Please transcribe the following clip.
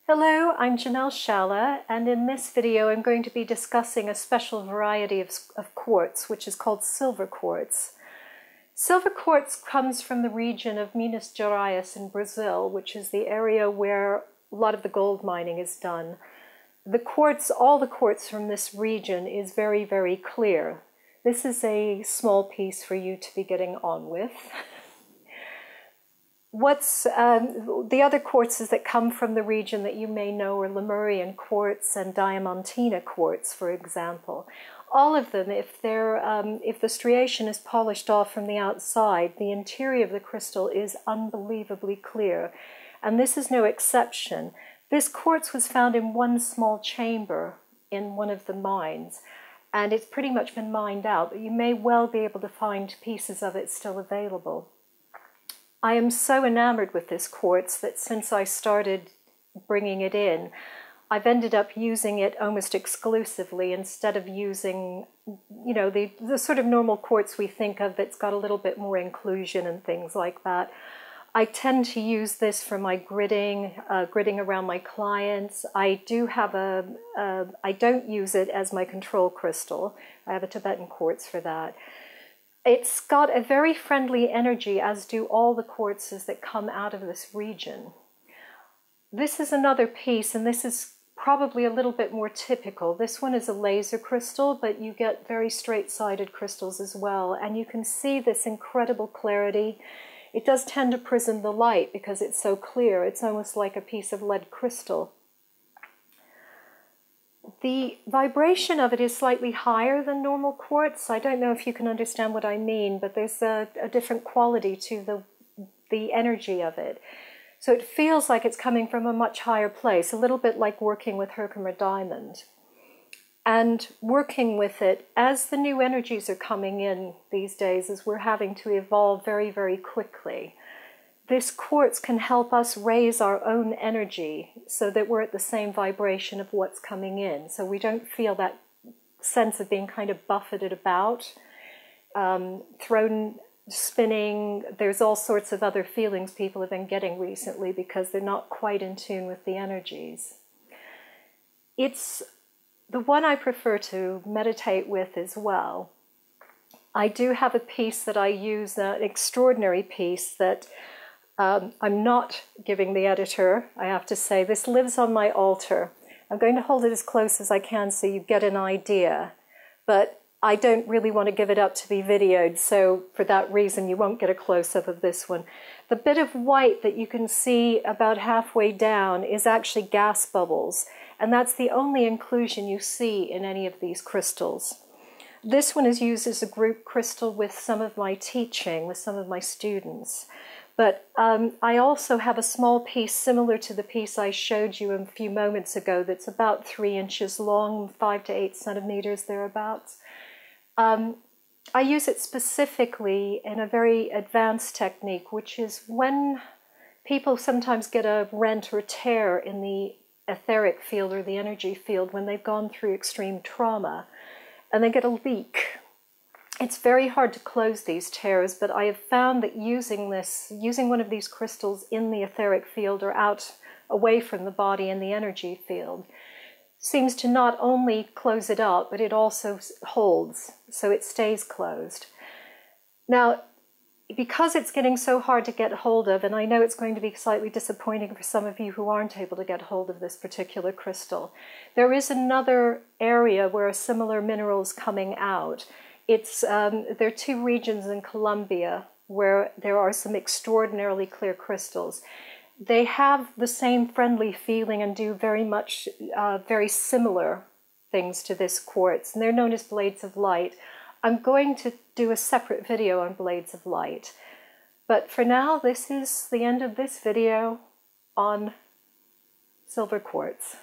Hello, I'm Janelle Shalla, and in this video I'm going to be discussing a special variety of quartz, which is called silver quartz. Silver quartz comes from the region of Minas Gerais in Brazil, which is the area where a lot of the gold mining is done. The quartz, all the quartz from this region is very, very clear. This is a small piece for you to be getting on with. What's the other quartzes that come from the region that you may know are Lemurian quartz and diamantina quartz, for example. All of them, if the striation is polished off from the outside, the interior of the crystal is unbelievably clear. And this is no exception. This quartz was found in one small chamber in one of the mines, and it's pretty much been mined out, but you may well be able to find pieces of it still available. I am so enamored with this quartz that since I started bringing it in, I've ended up using it almost exclusively instead of using, you know, the sort of normal quartz we think of that's got a little bit more inclusion and things like that. I tend to use this for my gridding around my clients. I do have I don't use it as my control crystal. I have a Tibetan quartz for that. It's got a very friendly energy, as do all the quartzes that come out of this region. This is another piece, and this is probably a little bit more typical. This one is a laser crystal, but you get very straight-sided crystals as well, and you can see this incredible clarity. It does tend to prism the light because it's so clear. It's almost like a piece of lead crystal. The vibration of it is slightly higher than normal quartz. I don't know if you can understand what I mean, but there's a different quality to the energy of it. So it feels like it's coming from a much higher place, a little bit like working with Herkimer diamond. And working with it, as the new energies are coming in these days, as we're having to evolve very, very quickly, this quartz can help us raise our own energy so that we're at the same vibration of what's coming in. So we don't feel that sense of being kind of buffeted about, thrown, spinning. There's all sorts of other feelings people have been getting recently because they're not quite in tune with the energies. It's the one I prefer to meditate with as well. I do have a piece that I use, an extraordinary piece that I'm not giving the editor, I have to say. This lives on my altar. I'm going to hold it as close as I can so you get an idea, but I don't really want to give it up to be videoed, so for that reason you won't get a close-up of this one. The bit of white that you can see about halfway down is actually gas bubbles, and that's the only inclusion you see in any of these crystals. This one is used as a group crystal with some of my teaching, with some of my students. But I also have a small piece similar to the piece I showed you a few moments ago that's about 3 inches long, 5 to 8 centimeters thereabouts. I use it specifically in a very advanced technique, which is when people sometimes get a rent or tear in the etheric field or the energy field when they've gone through extreme trauma, and they get a leak. It's very hard to close these tears, but I have found that using one of these crystals in the etheric field or out away from the body in the energy field, seems to not only close it up, but it also holds, so it stays closed. Now, because it's getting so hard to get hold of, and I know it's going to be slightly disappointing for some of you who aren't able to get hold of this particular crystal, there is another area where a similar mineral is coming out. There are 2 regions in Colombia where there are some extraordinarily clear crystals. They have the same friendly feeling and do very similar things to this quartz, and they're known as blades of light. I'm going to do a separate video on blades of light, but for now this is the end of this video on silver quartz.